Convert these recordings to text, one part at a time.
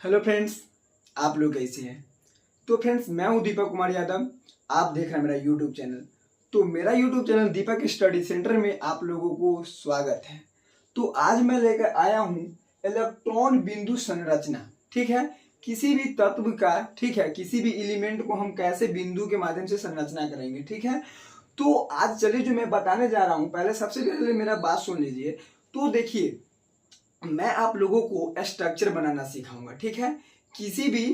Hello friends, आप लोग कैसे हैं। तो फ्रेंड्स, मैं हूं दीपक कुमार यादव। आप देख रहे हैं मेरा यूट्यूब चैनल। तो मेरा यूट्यूब चैनल दीपक स्टडी सेंटर में आप लोगों को स्वागत है। तो आज मैं लेकर आया हूं इलेक्ट्रॉन बिंदु संरचना। ठीक है, किसी भी तत्व का, ठीक है, किसी भी एलिमेंट को हम कैसे बिंदु के माध्यम से संरचना करेंगे। ठीक है, तो आज चलिए जो मैं बताने जा रहा हूं, पहले सबसे पहले मेरा बात सुन लीजिए। तो देखिए, मैं आप लोगों को स्ट्रक्चर बनाना सिखाऊंगा। ठीक है, किसी भी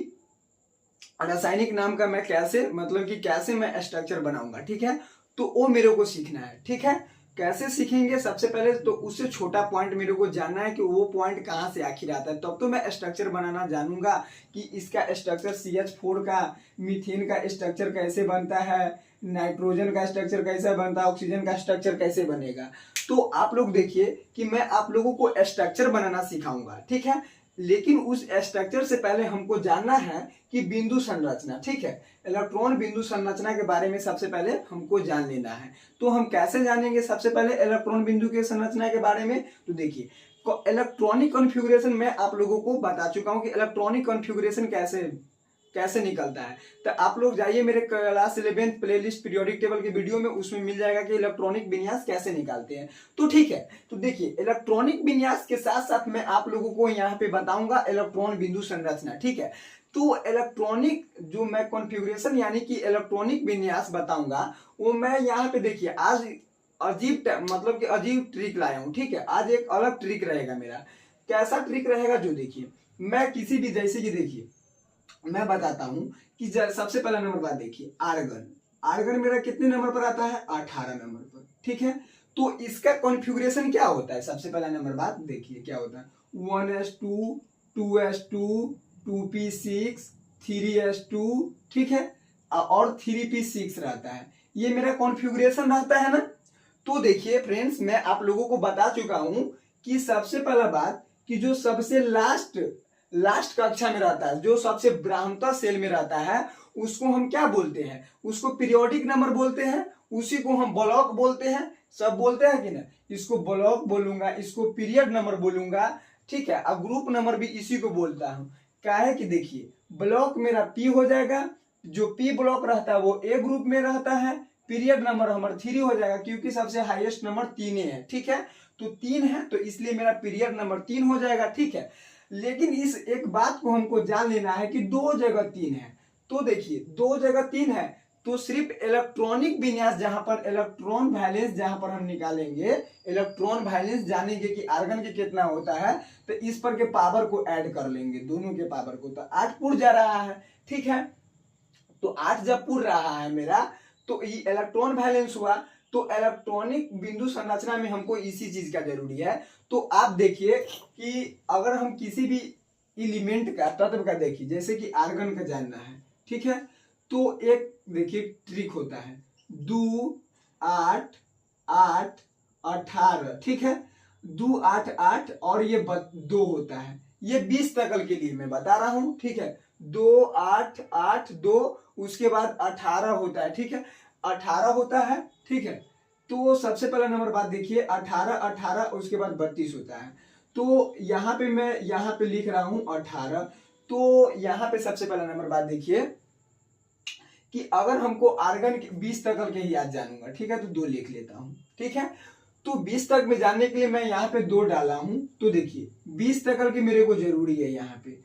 रासायनिक नाम का मैं कैसे, मतलब कि कैसे मैं स्ट्रक्चर बनाऊंगा। ठीक है, तो वो मेरे को सीखना है। ठीक है, कैसे सीखेंगे, सबसे पहले तो उससे छोटा पॉइंट मेरे को जानना है कि वो पॉइंट कहाँ से आखिर आता है, तब तो मैं स्ट्रक्चर बनाना जानूंगा कि इसका स्ट्रक्चर CH4 का, मीथेन का स्ट्रक्चर कैसे बनता है, नाइट्रोजन का स्ट्रक्चर कैसे बनता है, ऑक्सीजन का स्ट्रक्चर कैसे बनेगा। तो आप लोग देखिए कि मैं आप लोगों को स्ट्रक्चर बनाना सिखाऊंगा। ठीक है, लेकिन उस स्ट्रक्चर से पहले हमको जानना है कि बिंदु संरचना। ठीक है, इलेक्ट्रॉन बिंदु संरचना के बारे में सबसे पहले हमको जान लेना है। तो हम कैसे जानेंगे सबसे पहले इलेक्ट्रॉन बिंदु के संरचना के बारे में। तो देखिए, इलेक्ट्रॉनिक कॉन्फ़िगरेशन मैं आप लोगों को बता चुका हूं कि इलेक्ट्रॉनिक कॉन्फ़िगरेशन कैसे कैसे निकलता है। तो आप लोग जाइए मेरे क्लास 11 प्लेलिस्ट पीरियोडिक टेबल के वीडियो में, उसमें मिल जाएगा कि इलेक्ट्रॉनिक विन्यास कैसे निकालते हैं। तो ठीक है, तो देखिए, इलेक्ट्रॉनिक विन्यास के साथ साथ मैं आप लोगों को यहाँ पे बताऊंगा इलेक्ट्रॉन बिंदु संरचना। ठीक है, तो इलेक्ट्रॉनिक जो मैं कॉन्फ़िगरेशन यानी कि इलेक्ट्रॉनिक विन्यास बताऊंगा, वो मैं यहाँ पे देखिए आज अजीब मतलब कि अजीब ट्रिक लाया हूँ। ठीक है, आज एक अलग ट्रिक रहेगा मेरा। कैसा ट्रिक रहेगा, जो देखिए, मैं किसी भी, जैसे कि देखिए मैं बताता हूं कि सबसे पहला नंबर बात देखिए, आर्गन। आर्गन मेरा कितने नंबर पर आता है, 18 नंबर पर। ठीक है, तो इसका कॉन्फ़िगरेशन क्या होता है, सबसे पहला नंबर बात देखिए क्या होता है, 1s2 2s2 2p6 3s2। ठीक है, और 3p6 रहता है। ये मेरा कॉन्फ़िगरेशन रहता है ना। तो देखिए फ्रेंड्स, मैं आप लोगों को बता चुका हूं कि सबसे पहला बात कि जो सबसे लास्ट लास्ट कक्षा में रहता है, जो सबसे ब्राह्मणता सेल में रहता है, उसको हम क्या बोलते हैं, उसको पीरियोडिक नंबर बोलते हैं, उसी को हम ब्लॉक बोलते हैं। सब बोलते हैं कि ना, इसको ब्लॉक बोलूंगा, इसको पीरियड नंबर बोलूंगा। ठीक है, अब ग्रुप नंबर भी इसी को बोलता हूं। क्या है कि देखिए, ब्लॉक मेरा पी हो जाएगा, जो पी ब्लॉक रहता है वो ए ग्रुप में रहता है। पीरियड नंबर हमारा 3 हो जाएगा, क्योंकि सबसे हाईएस्ट नंबर 3 है। ठीक है, तो 3 है, तो इसलिए मेरा पीरियड नंबर 3 हो जाएगा। ठीक है, लेकिन इस एक बात को हमको जान लेना है कि 2 जगह 3 है। तो देखिए, 2 जगह 3 है, तो सिर्फ इलेक्ट्रॉनिक विन्यास, जहां पर इलेक्ट्रॉन वैलेंस, जहां पर हम निकालेंगे इलेक्ट्रॉन वैलेंस, जानेंगे कि आर्गन के कितना होता है, तो इस पर के पावर को ऐड कर लेंगे, दोनों के पावर को। तो 8 पुर जा रहा है। ठीक है, तो 8 जब पुर रहा है मेरा, तो ये इलेक्ट्रॉन वैलेंस हुआ। तो इलेक्ट्रॉनिक बिंदु संरचना में हमको इसी चीज का जरूरी है। तो आप देखिए कि अगर हम किसी भी एलिमेंट का, तत्व का, देखिए जैसे कि आर्गन का जानना है। ठीक है, तो एक देखिए ट्रिक होता है, 2 8 8 18। ठीक है, 2 8 8 और ये 2 होता है। ये 20 तकल के लिए मैं बता रहा हूं। ठीक है, 2 8 8 2, उसके बाद 18 होता है। ठीक है, 18 होता है। ठीक है, तो सबसे पहला नंबर बात देखिए, 18 18, उसके बाद 32 होता है। तो यहाँ पे मैं यहाँ पे लिख रहा हूं 18। तो यहाँ पे सबसे पहला नंबर बात देखिए कि अगर हमको आर्गन 20 तक के ही याद जानूंगा, ठीक है, तो 2 लिख लेता हूं। ठीक है, तो 20 तक में जानने के लिए मैं यहाँ पे 2 डाला हूं। तो देखिए 20 तक के मेरे को जरूरी है यहाँ पे।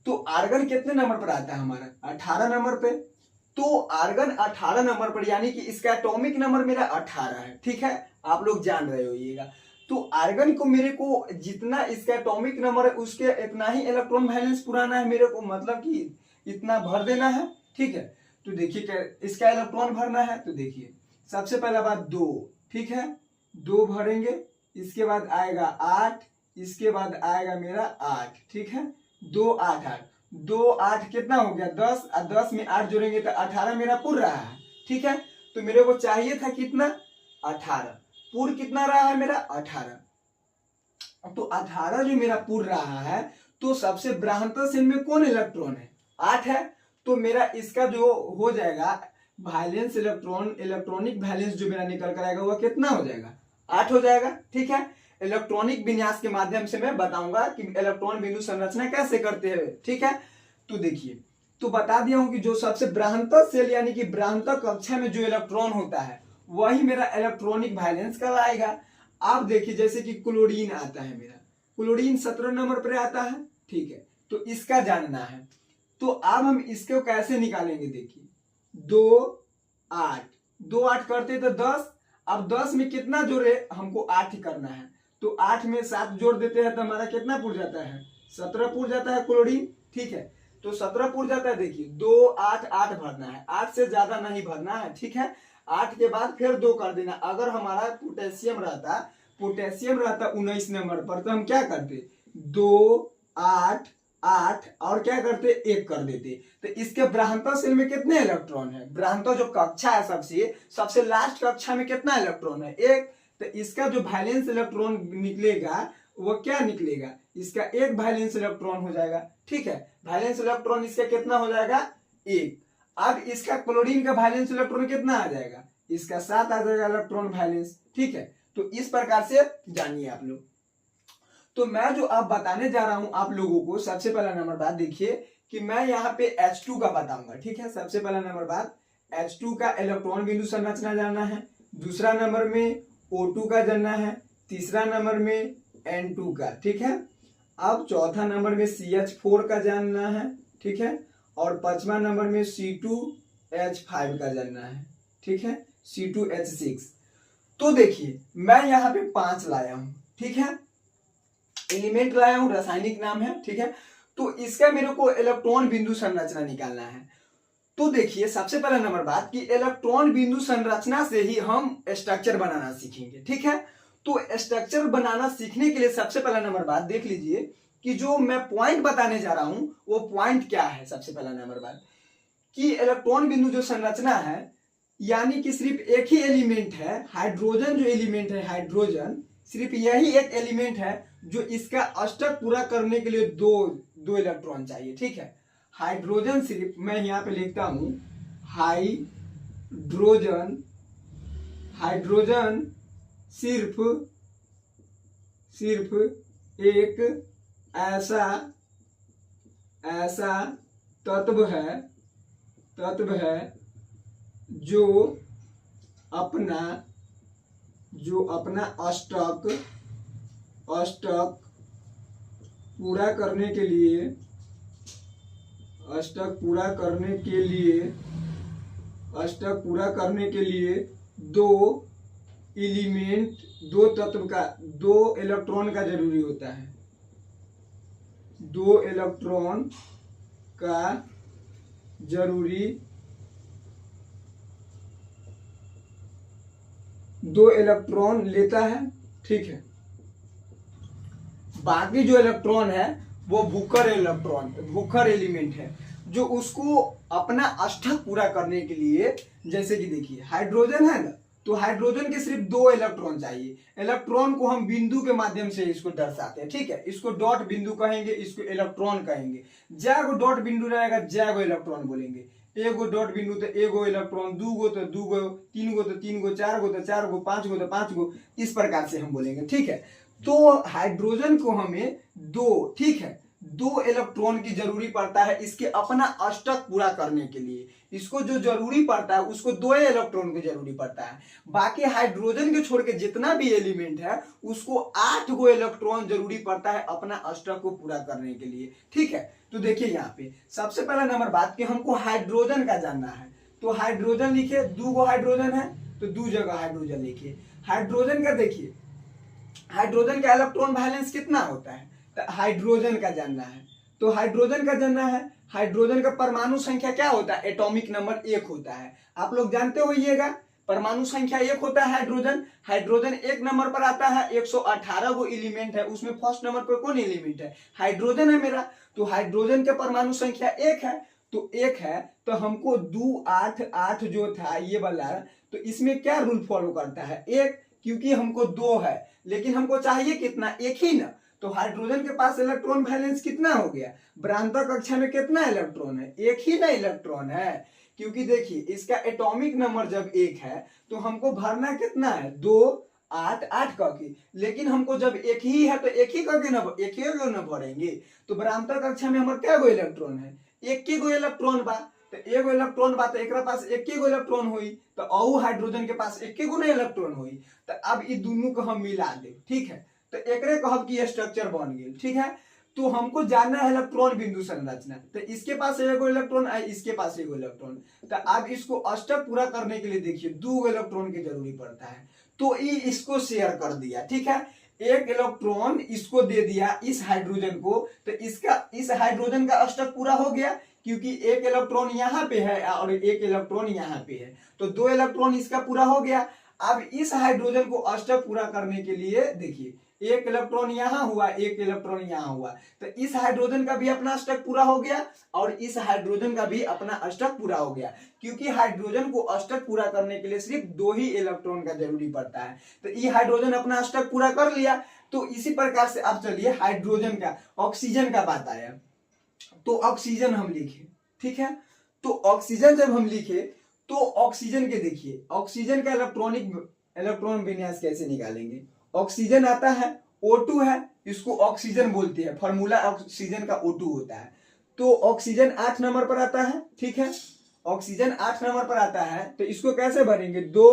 तो आर्गन कितने नंबर पर आता है हमारा, 18 नंबर पे। तो आर्गन 18 नंबर पर, यानी कि इसका एटॉमिक नंबर मेरा 18 है। ठीक है, आप लोग जान रहे होइएगा। तो आर्गन को मेरे को जितना इसका एटॉमिक नंबर है, उसके इतना ही इलेक्ट्रॉन वैलेंस पुराना है मेरे को, मतलब कि इतना भर देना है। ठीक है, तो देखिए इसका इलेक्ट्रॉन भरना है। तो देखिए सबसे पहला बात 2। ठीक है, 2 भरेंगे, इसके बाद आएगा 8, इसके बाद आएगा मेरा 8। ठीक है, 2 8 8, 2 8 कितना हो गया, 10, और 10 में 8 जोड़ेंगे तो 18 मेरा पुर रहा है। ठीक है, तो मेरे को चाहिए था कितना, 18। पुर कितना रहा है मेरा, 18। तो 18 जो मेरा पुर रहा है, तो सबसे ब्राह्मणता सेल में कौन इलेक्ट्रॉन है, 8 है। तो मेरा इसका जो हो जाएगा वैलेंस इलेक्ट्रॉन, इलेक्ट्रॉनिक वैलेंस जो मेरा निकल कर आएगा, वह कितना हो जाएगा, 8 हो जाएगा। ठीक है, इलेक्ट्रॉनिक विन्यास के माध्यम से मैं बताऊंगा कि इलेक्ट्रॉन बिंदु संरचना कैसे करते हैं, ठीक है। तो देखिए, तो बता दिया हूं कि जो सबसे बृहत्तर सेल यानी कि बृहत्तर कक्षा में जो इलेक्ट्रॉन होता है वही मेरा इलेक्ट्रॉनिक वैलेंस कहलाएगा। आप देखिए जैसे कि क्लोरीन आता है, मेरा क्लोरीन 17 नंबर पर आता है, ठीक है। तो इसका जानना है, तो अब हम इसको कैसे निकालेंगे, देखिए 2 8 2 8 करते तो 10, अब 10 में कितना जोड़े, हमको 8 ही करना है, तो 8 में 7 जोड़ देते हैं तो हमारा कितना पुर जाता है, 17 पुर जाता है क्लोरीन, ठीक है। तो 17 पुर जाता है, देखिए 2 8 8 भरना है, 8 से ज्यादा नहीं भरना है, ठीक है। 8 के बाद फिर 2 कर देना। अगर हमारा पोटेशियम रहता 19 नंबर पर तो हम क्या करते, 2 8 8 और क्या करते, 1 कर देते। तो इसके बृहत्तर सेल में कितने इलेक्ट्रॉन है, बृहत्तर जो कक्षा है सबसे लास्ट कक्षा में कितना इलेक्ट्रॉन है, 1। तो इसका जो वैलेंस इलेक्ट्रॉन निकलेगा वो क्या निकलेगा, इसका 1 वैलेंस इलेक्ट्रॉन हो जाएगा, ठीक है। वैलेंस इलेक्ट्रॉन इसका कितना हो जाएगा, 1। अब इसका क्लोरीन का वैलेंस इलेक्ट्रॉन कितना आ जाएगा, इसका 7 आ जाएगा इलेक्ट्रॉन वैलेंस, ठीक है। तो इस प्रकार से जानिए आप लोग। तो मैं जो अब बताने जा रहा हूं आप लोगों को, सबसे पहला नंबर बात देखिए कि मैं यहाँ पे H2 का बताऊंगा, ठीक है। सबसे पहला नंबर बात, H2 का इलेक्ट्रॉन बिंदु संरचना जानना है, दूसरा नंबर में O2 का जानना है, तीसरा नंबर में N2 का, ठीक है। अब चौथा नंबर में CH4 का जानना है, ठीक है। और पांचवा नंबर में C2H5 का जानना है, ठीक है, C2H6। तो देखिए मैं यहाँ पे 5 लाया हूं, ठीक है, एलिमेंट लाया हूं, रासायनिक नाम है, ठीक है। तो इसका मेरे को इलेक्ट्रॉन बिंदु संरचना निकालना है। तो देखिए सबसे पहला नंबर बात कि इलेक्ट्रॉन बिंदु संरचना से ही हम स्ट्रक्चर बनाना सीखेंगे, ठीक है। तो स्ट्रक्चर बनाना सीखने के लिए सबसे पहला नंबर बात देख लीजिए कि जो मैं पॉइंट बताने जा रहा हूं वो पॉइंट क्या है। सबसे पहला नंबर बात कि इलेक्ट्रॉन बिंदु जो संरचना है यानी कि सिर्फ एक ही एलिमेंट है, हाइड्रोजन जो एलिमेंट है, हाइड्रोजन सिर्फ यही एक एलिमेंट है जो इसका अष्टक पूरा करने के लिए दो इलेक्ट्रॉन चाहिए, ठीक है। हाइड्रोजन सिर्फ, मैं यहाँ पे लिखता हूं हाइड्रोजन सिर्फ एक ऐसा तत्व है जो अपना अष्टक पूरा करने के लिए दो तत्व का, 2 इलेक्ट्रॉन का जरूरी होता है, 2 इलेक्ट्रॉन का जरूरी, 2 इलेक्ट्रॉन लेता है, ठीक है। बाकी जो इलेक्ट्रॉन है वो भूखर एलिमेंट है जो उसको अपना अष्टक पूरा करने के लिए, जैसे कि देखिए हाइड्रोजन है ना, तो हाइड्रोजन के सिर्फ 2 इलेक्ट्रॉन चाहिए। इलेक्ट्रॉन को हम बिंदु के माध्यम से इसको दर्शाते हैं, ठीक है। इसको डॉट बिंदु कहेंगे, इसको इलेक्ट्रॉन कहेंगे। जैगो डॉट बिंदु रहेगा जैगो इलेक्ट्रॉन बोलेंगे, एगो डॉट बिंदु तो एगो इलेक्ट्रॉन, 2 गो तो 2 गो, 3 गो तो 3 गो, 4 गो तो 4 गो, 5 गो तो 5 गो, इस प्रकार से हम बोलेंगे, ठीक है। तो हाइड्रोजन को हमें 2, ठीक है, 2 इलेक्ट्रॉन की जरूरी पड़ता है इसके अपना अष्टक पूरा करने के लिए। इसको जो जरूरी पड़ता है उसको 2 इलेक्ट्रॉन की जरूरी पड़ता है। बाकी हाइड्रोजन के छोड़ के जितना भी एलिमेंट है उसको 8 गो इलेक्ट्रॉन जरूरी पड़ता है अपना अष्टक को पूरा करने के लिए, ठीक है। तो देखिए यहाँ पे सबसे पहला नंबर बात कि हमको हाइड्रोजन का जानना है, तो हाइड्रोजन लिखे, 2 गो हाइड्रोजन है तो 2 जगह हाइड्रोजन लिखिए। हाइड्रोजन का देखिए, हाइड्रोजन का इलेक्ट्रॉन वैलेंस कितना होता है, तो हाइड्रोजन का जानना है। तो हाइड्रोजन का जानना है, हाइड्रोजन का परमाणु संख्या क्या होता है, एटॉमिक नंबर 1 होता है। आप लोग जानते होइएगा परमाणु संख्या 1 होता है हाइड्रोजन 1 नंबर पर आता है। 118 गो एलिमेंट है, उसमें फर्स्ट नंबर पर कौन एलिमेंट है, हाइड्रोजन है मेरा। तो हाइड्रोजन के परमाणु संख्या 1 है, तो 1 है तो हमको 2 8 8 जो था ये वाला, तो इसमें क्या रूल फॉलो करता है, 1, क्योंकि हमको 2 है लेकिन हमको चाहिए कितना, 1 ही ना। तो हाइड्रोजन के पास इलेक्ट्रॉन वैलेंस कितना हो गया, बृहत्तर कक्षा में कितना इलेक्ट्रॉन है, 1 ही ना इलेक्ट्रॉन है। क्योंकि देखिए इसका एटॉमिक नंबर जब 1 है तो हमको भरना कितना है, 2 8 8 क के, लेकिन हमको जब एक ही है तो एक ही करके ना, एक ही को ना भरेंगे। तो बराबर कक्षा में हमारे क्या गो इलेक्ट्रॉन है, एक ही गो इलेक्ट्रॉन बा। तो एगो इलेक्ट्रॉन बा तो एकरा पास एक ही गो इलेक्ट्रॉन हुई, तो औ हाइड्रोजन के पास एक ही गो ना इलेक्ट्रॉन हुई। तो अब इ दोनों को हम मिला दे, ठीक है, तो एकरे कहब कि स्ट्रक्चर बन गई, ठीक है। तो हमको जानना है इलेक्ट्रॉन बिंदु संरचना। तो इसके पास एगो इलेक्ट्रॉन है, इसके पास एगो इलेक्ट्रॉन। तो अब इसको अष्टक पूरा करने के लिए देखिए 2 इलेक्ट्रॉन की जरूरी पड़ता है। तो इसको शेयर कर दिया, ठीक है, एक इलेक्ट्रॉन इसको दे दिया इस हाइड्रोजन को। तो इसका इस हाइड्रोजन का अष्टक पूरा हो गया, क्योंकि एक इलेक्ट्रॉन यहाँ पे है और एक इलेक्ट्रॉन यहाँ पे है, तो 2 इलेक्ट्रॉन इसका पूरा हो गया। अब इस हाइड्रोजन को अष्टक पूरा करने के लिए देखिए एक इलेक्ट्रॉन यहाँ हुआ, एक इलेक्ट्रॉन यहाँ हुआ, तो इस हाइड्रोजन का भी अपना अष्टक पूरा हो गया और इस हाइड्रोजन का भी अपना अष्टक पूरा हो गया, क्योंकि हाइड्रोजन को अष्टक पूरा करने के लिए सिर्फ 2 ही इलेक्ट्रॉन का जरूरी पड़ता है। तो ये हाइड्रोजन अपना अष्टक पूरा कर लिया। तो इसी प्रकार से अब चलिए हाइड्रोजन का, ऑक्सीजन का बात आया। तो ऑक्सीजन हम लिखे, ठीक है, तो ऑक्सीजन जब हम लिखे तो ऑक्सीजन के देखिए ऑक्सीजन का इलेक्ट्रॉन विन्यास कैसे निकालेंगे। ऑक्सीजन आता है O2 है, इसको ऑक्सीजन बोलते हैं, फॉर्मूला ऑक्सीजन का O2 होता है। तो ऑक्सीजन 8 नंबर पर आता है, ठीक है, ऑक्सीजन 8 नंबर पर आता है। तो इसको कैसे भरेंगे 2।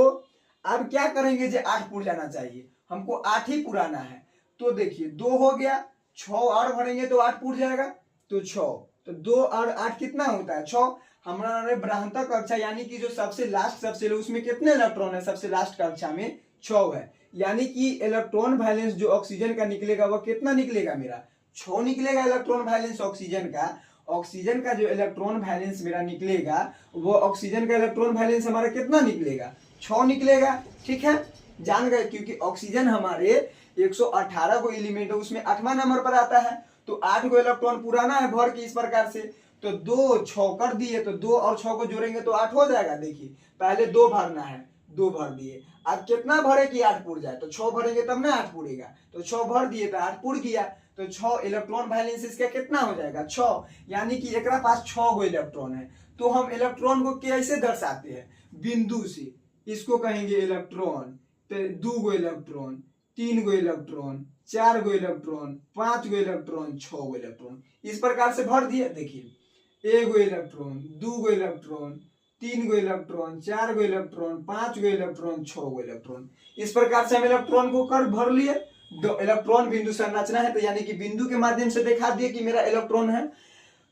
अब क्या करेंगे जो 8 पुर जाना चाहिए, हमको 8 ही पुराना है। तो देखिए 2 हो गया, 6 और भरेंगे तो 8 पुर जाएगा, तो 6, तो 2 और 8 कितना होता है 6। हमारे ब्राह्मणता कक्षा यानी कि जो सबसे लास्ट सबसे उसमें कितने इलेक्ट्रॉन है, सबसे लास्ट कक्षा में 6 है, यानी कि इलेक्ट्रॉन वैलेंस जो ऑक्सीजन का निकलेगा वो कितना निकलेगा मेरा 6 निकलेगा इलेक्ट्रॉन वैलेंस ऑक्सीजन का। ऑक्सीजन का जो इलेक्ट्रॉन वैलेंस मेरा निकलेगा वो ऑक्सीजन का इलेक्ट्रॉन वैलेंस हमारा कितना निकलेगा 6 निकलेगा, ठीक है, जान गए, क्योंकि ऑक्सीजन हमारे 118 को एलिमेंट है, उसमें 8वां नंबर पर आता है। तो 8 को इलेक्ट्रॉन पुराना है भर के इस प्रकार से, तो 2 6 कर दिए, तो 2 और 6 को जोड़ेंगे तो 8 हो जाएगा। देखिए पहले 2 भरना है, 2 भर दिए, अब कितना भरे कि 8 पुर जाए, तो 6 भरेंगे तब ना 8 पुरेगा, तो 6 भर दिए तो 8 पुर गया। तो 6 इलेक्ट्रॉन वैलेंस इसका कितना हो जाएगा 6, यानी कि एकरा पास 6 गो इलेक्ट्रॉन है। तो हम इलेक्ट्रॉन को कैसे दर्शाते हैं, बिंदु से, इसको कहेंगे इलेक्ट्रॉन। तो 2 गो इलेक्ट्रॉन, 3 गो इलेक्ट्रॉन, 4 गो इलेक्ट्रॉन, 5 गो इलेक्ट्रॉन, 6 गो इलेक्ट्रॉन, इस प्रकार से भर दिया। देखिए 1 गो इलेक्ट्रॉन, 2 गो इलेक्ट्रॉन, 3 गो इलेक्ट्रॉन, 4 गो इलेक्ट्रॉन, 5 गो इलेक्ट्रॉन, 6 गो इलेक्ट्रॉन, इस प्रकार से हम इलेक्ट्रॉन को कर भर लिए। इलेक्ट्रॉन बिंदु संरचना है, तो यानी कि बिंदु के माध्यम से दिखा दिए कि मेरा इलेक्ट्रॉन है।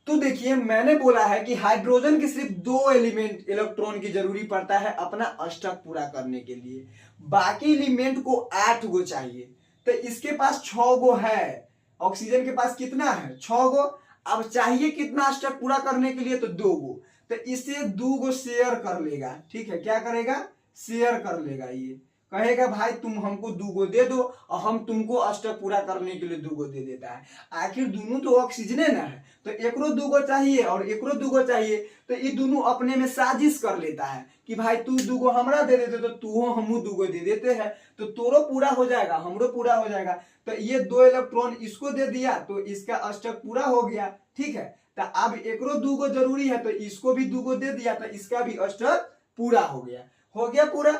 तो देखिए मैंने बोला है कि हाइड्रोजन के सिर्फ 2 एलिमेंट इलेक्ट्रॉन की जरूरी पड़ता है अपना अष्टक पूरा करने के लिए, बाकी एलिमेंट को 8 गो चाहिए। तो इसके पास 6 गो है, ऑक्सीजन के पास कितना है 6 गो। अब चाहिए कितना अष्टक पूरा करने के लिए, तो 2 गो, तो इससे 2 गो शेयर कर लेगा, ठीक है, क्या करेगा शेयर कर लेगा, ये कहेगा भाई तुम हमको 2 गो दे दो और हम तुमको अष्टक पूरा करने के लिए 2 गो दे देता है। आखिर दोनों तो ऑक्सीजन ना है, तो एकरो 2 गो चाहिए और एकरो 2 गो चाहिए, तो ये दोनों अपने में साजिश कर लेता है कि भाई तू 2 गो हमरा दे देते तो तू हमू 2 गो दे देते हैं, तो तोरो पूरा हो जाएगा हमरो पूरा हो जाएगा। तो ये 2 इलेक्ट्रॉन इसको दे दिया तो इसका अष्टक पूरा हो गया, ठीक है। तो अब एकरो 2 गो जरूरी है तो इसको भी 2 गो दे दिया तो इसका भी अष्टक पूरा हो गया पूरा।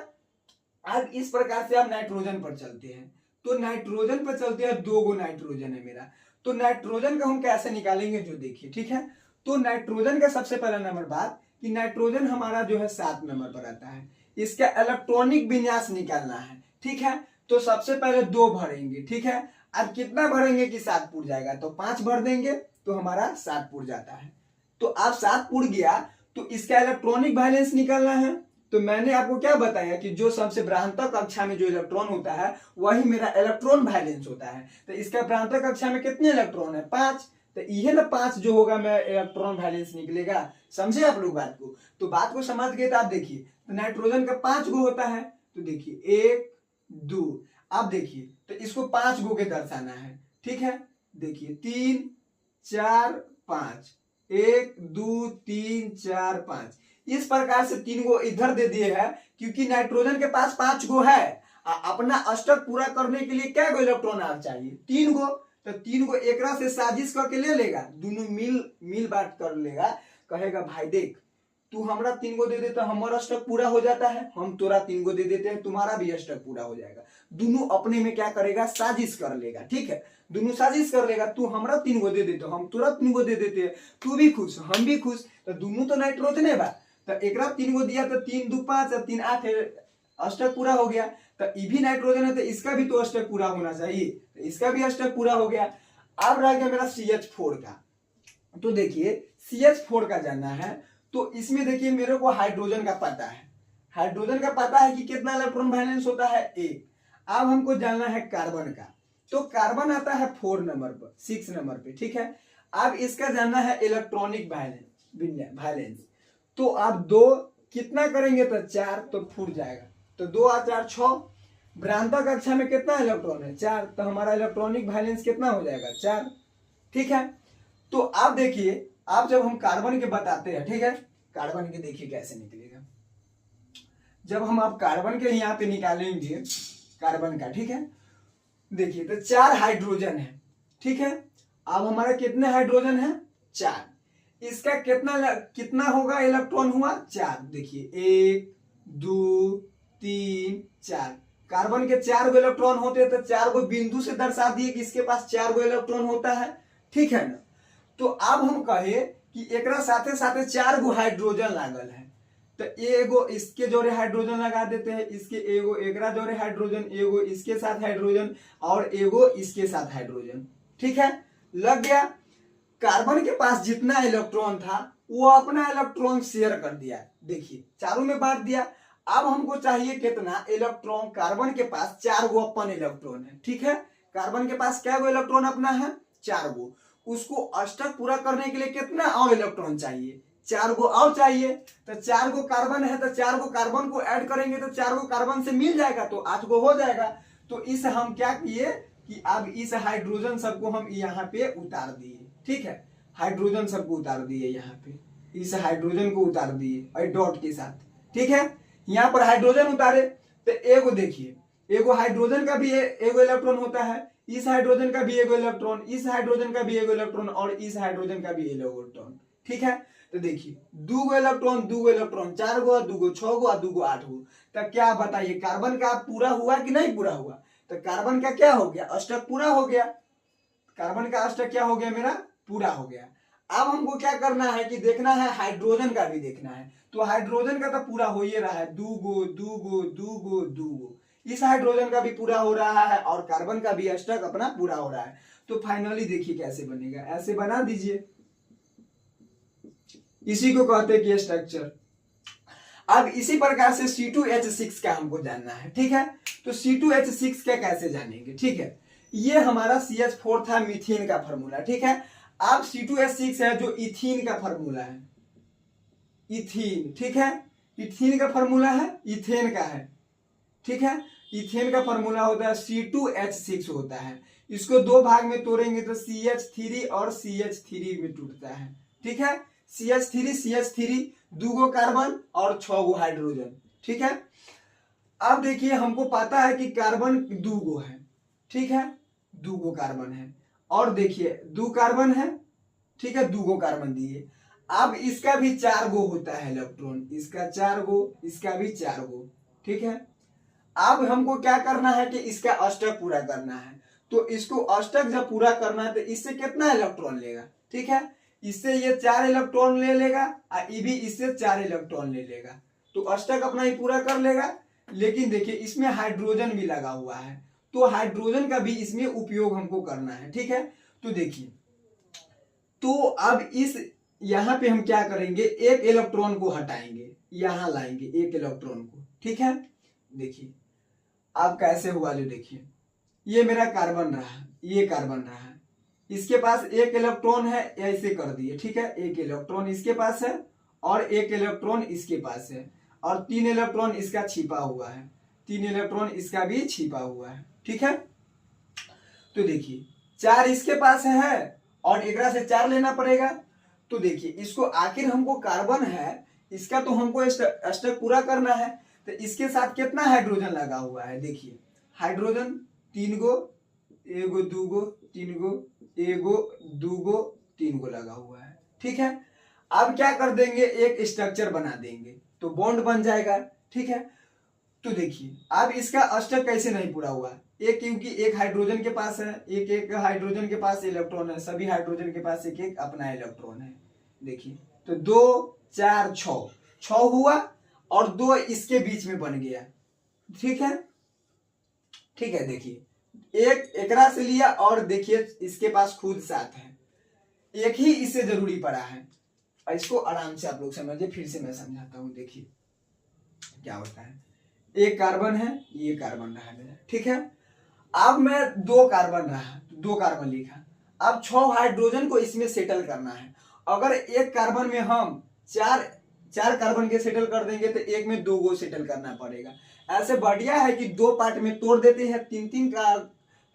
अब इस प्रकार से आप नाइट्रोजन पर चलते हैं, तो नाइट्रोजन पर चलते हैं 2 गो नाइट्रोजन है मेरा। तो नाइट्रोजन का हम कैसे निकालेंगे जो देखिए, ठीक है। तो नाइट्रोजन का सबसे पहला नंबर बात कि नाइट्रोजन हमारा जो है 7 नंबर पर आता है, इसका इलेक्ट्रॉनिक विन्यास निकालना है, ठीक है। तो सबसे पहले 2 भरेंगे, ठीक है। अब कितना भरेंगे कि 7 पुर जाएगा, तो 5 भर देंगे तो हमारा 7 पुर जाता है। तो अब 7 पुर गया तो इसका इलेक्ट्रॉनिक वैलेंस निकालना है। तो मैंने आपको क्या बताया कि जो सबसे भ्रांतक कक्षा में जो इलेक्ट्रॉन होता है वही मेरा इलेक्ट्रॉन वैलेंस होता है। तो इसका भ्रांतक कक्षा में कितने इलेक्ट्रॉन है 5, तो ये ना 5 जो होगा मेरा इलेक्ट्रॉन वैलेंस निकलेगा। समझे आप लोग बात को, तो बात को समझ गए। तो आप देखिए तो नाइट्रोजन का 5 गो होता है, तो देखिए 1 2, अब देखिए तो इसको 5 गो के दर्शाना है, ठीक है। देखिए 3 4 5, 1 2 3 4 5, इस प्रकार से 3 गो इधर दे दिए हैं, क्योंकि नाइट्रोजन के पास 5 गो है। अपना अष्टक पूरा करने के लिए क्या गो इलेक्ट्रॉन आप चाहिए 3 गो, तो 3 गो एकरा से साजिश करके ले लेगा, दोनों मिल बांट कर लेगा, कहेगा भाई देख तू हमरा 3 गो दे देता, हमारा अष्टक पूरा हो जाता है, हम तोरा 3 गो दे देते हैं, तुम्हारा भी अष्टक पूरा हो जाएगा। दोनों अपने में क्या करेगा, साजिश कर लेगा, ठीक है, दोनों साजिश कर लेगा। तू हमरा 3 गो दे देते, हम तोरा 3 गो दे देते हैं, तू भी खुश हम भी खुश, तो दोनों तो नाइट्रोजन है बा। तो एकरा 3 गो दिया तो 3 2 5 और 3 8 अष्टक पूरा हो गया। तो ये भी नाइट्रोजन है तो इसका भी तो अष्टक पूरा होना चाहिए, तो इसका भी अष्टक पूरा हो गया। अब रह गया मेरा CH4 का। तो देखिए CH4 का जानना है, तो इसमें देखिए मेरे को हाइड्रोजन का पता है, हाइड्रोजन का पता है कि कितना इलेक्ट्रॉन वैलेंस होता है 1। अब हमको जानना है कार्बन का, तो कार्बन आता है 4 नंबर पर, 6 नंबर पे, ठीक है। अब इसका जानना है इलेक्ट्रॉनिक वैलेंस, तो आप 2 कितना करेंगे तो 4, तो फूट जाएगा, तो 2 और 4 6। भ्रांता कक्षा में कितना इलेक्ट्रॉन है 4, तो हमारा इलेक्ट्रॉनिक वैलेंस कितना हो जाएगा 4, ठीक है। तो आप देखिए, आप जब हम कार्बन के बताते हैं, ठीक है, कार्बन के देखिए कैसे निकलेगा। जब हम आप कार्बन के यहाँ पे निकालेंगे कार्बन का, ठीक है, देखिए तो 4 हाइड्रोजन है, ठीक है। अब हमारा कितने हाइड्रोजन है 4, इसका कितना होगा इलेक्ट्रॉन हुआ 4, देखिए 1 2 3 4, कार्बन के 4 गो इलेक्ट्रॉन होते हैं, तो 4 गो बिंदु से दर्शा दिए कि इसके पास 4 गो इलेक्ट्रॉन होता है, ठीक है ना। तो अब हम कहे कि एकरा साथे साथे 4 गो हाइड्रोजन लागल है, तो एगो इसके जोड़े हाइड्रोजन लगा देते हैं, इसके एगो एकरा जोड़े हाइड्रोजन, एगो इसके साथ हाइड्रोजन और एगो इसके साथ हाइड्रोजन, ठीक है, लग गया। कार्बन के पास जितना इलेक्ट्रॉन था वो अपना इलेक्ट्रॉन शेयर कर दिया, देखिए चारों में बांट दिया। अब हमको चाहिए कितना इलेक्ट्रॉन, कार्बन के पास 4 गो अपन इलेक्ट्रॉन है, ठीक है, कार्बन के पास क्या गो इलेक्ट्रॉन अपना है 4 गो, उसको अष्टक पूरा करने के लिए कितना और इलेक्ट्रॉन चाहिए 4 गो और चाहिए। तो 4 गो कार्बन है तो 4 गो कार्बन को ऐड करेंगे तो 4 गो कार्बन से मिल जाएगा, तो 8 गो हो जाएगा। तो इस हम क्या किए कि अब इस हाइड्रोजन सबको हम यहाँ पे उतार दिए, ठीक है, हाइड्रोजन सबको उतार दिए, यहाँ पे इस हाइड्रोजन को उतार दिए और डॉट के साथ, ठीक है। यहाँ पर हाइड्रोजन उतारे तो एगो देखिए, एगो हाइड्रोजन का भी एगो इलेक्ट्रॉन होता है, इस हाइड्रोजन का भी एगो इलेक्ट्रॉन, इस हाइड्रोजन का भी एगो इलेक्ट्रॉन और इस हाइड्रोजन का भी इलेक्ट्रॉन, ठीक है। तो देखिए 2 गो इलेक्ट्रॉन 2 गो इलेक्ट्रॉन, 4 गो 2 गो 6 गो 2 गो 8 गो। तो क्या बताइए कार्बन का पूरा हुआ कि नहीं पूरा हुआ, तो कार्बन का क्या हो गया अष्टक पूरा हो गया, कार्बन का अष्टक क्या हो गया मेरा पूरा हो गया। अब हमको क्या करना है कि देखना है हाइड्रोजन का भी देखना है, तो हाइड्रोजन का तो पूरा हो ही रहा है 2 गो 2 गो 2 गो 2 गो, इस हाइड्रोजन का भी पूरा हो रहा है और कार्बन का भी अष्टक अपना पूरा हो रहा है। तो फाइनली देखिए कैसे बनेगा, ऐसे बना दीजिए, इसी को कहते हैं कि स्ट्रक्चर। अब इसी प्रकार से C2H6 का हमको जानना है, ठीक है। तो C2H6 का कैसे जानेंगे, ठीक है, ये हमारा CH4 था मीथेन का फॉर्मूला, ठीक है। अब C2H6 है जो इथीन का फॉर्मूला है, इथीन, ठीक है, इथीन का फॉर्मूला है इथेन का है, ठीक है। इथेन का फॉर्मूला होता है C2H6 होता है, इसको 2 भाग में तोड़ेंगे तो CH3 और CH3 में टूटता है, ठीक है, CH3 2 गो कार्बन और 6 गो हाइड्रोजन, ठीक है। अब देखिए हमको पता है कि कार्बन 2 गो है, ठीक है, 2 गो कार्बन है, और देखिए 2 कार्बन है, ठीक है, 2 गो कार्बन दिए। अब इसका भी 4 गो होता है इलेक्ट्रॉन, इसका 4 गो, इसका भी 4 गो, ठीक है। अब हमको क्या करना है कि इसका अष्टक पूरा करना है, तो इसको अष्टक जब पूरा करना है तो इससे कितना इलेक्ट्रॉन लेगा, ठीक है, इससे ये 4 इलेक्ट्रॉन ले लेगा और ये भी इससे 4 इलेक्ट्रॉन ले लेगा, तो अष्टक अपना ही पूरा कर लेगा। लेकिन देखिए इसमें हाइड्रोजन भी लगा हुआ है, तो हाइड्रोजन का भी इसमें उपयोग हमको करना है, ठीक है। तो देखिए, तो अब इस यहाँ पे हम क्या करेंगे, एक इलेक्ट्रॉन को हटाएंगे, यहां लाएंगे एक इलेक्ट्रॉन को, ठीक है। देखिए अब कैसे हुआ, जो देखिए ये मेरा कार्बन रहा, ये कार्बन रहा, इसके पास एक इलेक्ट्रॉन है, ऐसे कर दिए, ठीक है, एक इलेक्ट्रॉन इसके पास है और एक इलेक्ट्रॉन इसके पास है और 3 इलेक्ट्रॉन इसका छिपा हुआ है, 3 इलेक्ट्रॉन इसका भी छिपा हुआ है, ठीक है। तो देखिए 4 इसके पास है और एकरा से 4 लेना पड़ेगा। तो देखिए इसको आखिर हमको कार्बन है, इसका तो हमको अष्टक पूरा करना है, तो इसके साथ कितना हाइड्रोजन लगा हुआ है, देखिए हाइड्रोजन 3 गो, एगो 2 गो 3 गो, एगो 2 गो 3 गो लगा हुआ है, ठीक है। अब क्या कर देंगे, एक स्ट्रक्चर बना देंगे तो बॉन्ड बन जाएगा। ठीक है, तो देखिए अब इसका अष्टक कैसे नहीं पूरा हुआ, एक क्योंकि एक हाइड्रोजन के पास है, एक हाइड्रोजन के पास इलेक्ट्रॉन है, सभी हाइड्रोजन के पास एक एक अपना इलेक्ट्रॉन है। देखिए तो 2 4 6 6 हुआ और 2 इसके बीच में बन गया। ठीक है, ठीक है, देखिए एक एकरा से लिया और देखिए इसके पास खुद 7 है, एक ही इससे जरूरी पड़ा है। इसको आराम से आप लोग समझिए, फिर से मैं समझाता हूं। देखिए क्या होता है, एक कार्बन है, ये कार्बन रहा मेरा। ठीक है, अब मैं 2 कार्बन रहा, 2 कार्बन लिखा, अब 6 हाइड्रोजन को इसमें सेटल करना है। अगर एक कार्बन में हम चार कार्बन के सेटल कर देंगे तो एक में 2 को सेटल करना पड़ेगा। ऐसे बढ़िया है कि 2 पार्ट में तोड़ देते हैं, 3 का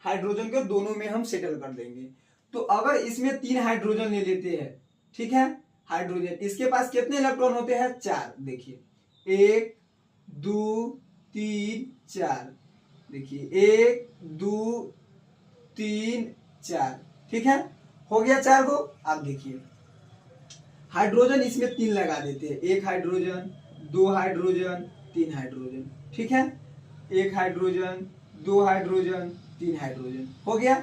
हाइड्रोजन के दोनों में हम सेटल कर देंगे। तो अगर इसमें 3 हाइड्रोजन ले लेते हैं, ठीक है, हाइड्रोजन इसके पास कितने इलेक्ट्रॉन होते हैं, 4। देखिए 1 2 3 4, देखिए 1 2 3 4। ठीक है, हो गया 4 को। अब देखिए हाइड्रोजन इसमें 3 लगा देते हैं, 1 हाइड्रोजन 2 हाइड्रोजन 3 हाइड्रोजन। ठीक है, 1 हाइड्रोजन 2 हाइड्रोजन 3 हाइड्रोजन हो गया।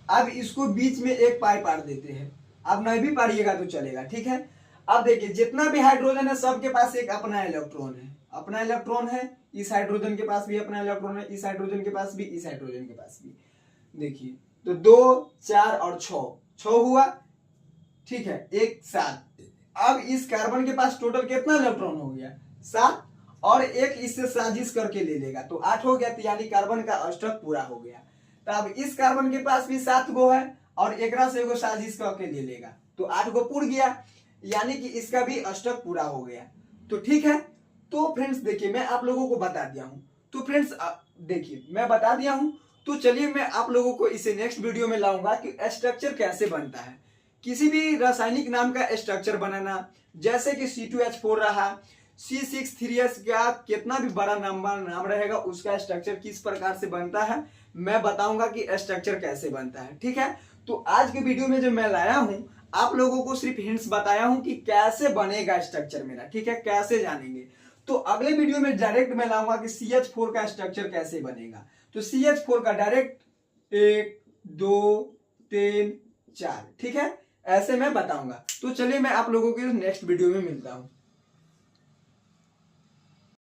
अब इसको बीच में एक पाई पार देते हैं, अब नहीं भी पारिएगा तो चलेगा। ठीक है, अब देखिए जितना भी हाइड्रोजन है सबके पास एक अपना इलेक्ट्रॉन है, अपना इलेक्ट्रॉन है, इस हाइड्रोजन के पास भी अपना इलेक्ट्रॉन है, इस हाइड्रोजन के पास भी, इस हाइड्रोजन के पास भी। देखिए तो 2 4 और 6 हुआ। ठीक है, 1 7। अब इस कार्बन के पास टोटल कितना इलेक्ट्रॉन हो गया, 7, और एक इससे साजिश करके ले लेगा तो 8 हो गया, तो यानी कार्बन का अष्टक पूरा हो गया। तो अब इस कार्बन के पास भी 7 गो है और एकरा से एगो साजिश करके ले लेगा तो 8 गो पूर गया, यानी कि इसका भी अष्टक पूरा हो गया। तो ठीक है, तो फ्रेंड्स देखिए मैं आप लोगों को बता दिया हूं। तो फ्रेंड्स देखिए मैं बता दिया हूं, तो चलिए मैं आप लोगों को इसे नेक्स्ट वीडियो में लाऊंगा कि स्ट्रक्चर कैसे बनता है। किसी भी रासायनिक नाम का स्ट्रक्चर बनाना, जैसे कि C2H4 रहा, C6H3 का कितना भी बड़ा नाम रहेगा उसका स्ट्रक्चर किस प्रकार से बनता है मैं बताऊंगा कि स्ट्रक्चर कैसे बनता है। ठीक है, तो आज के वीडियो में जो मैं लाया हूं आप लोगों को सिर्फ हिंट्स बताया हूं कि कैसे बनेगा स्ट्रक्चर मेरा। ठीक है, कैसे जानेंगे, तो अगले वीडियो में डायरेक्ट मैं लाऊंगा कि CH4 का स्ट्रक्चर कैसे बनेगा। तो CH4 का डायरेक्ट 1 2 3 4, ठीक है, ऐसे मैं बताऊंगा। तो चलिए मैं आप लोगों के नेक्स्ट वीडियो में मिलता हूं।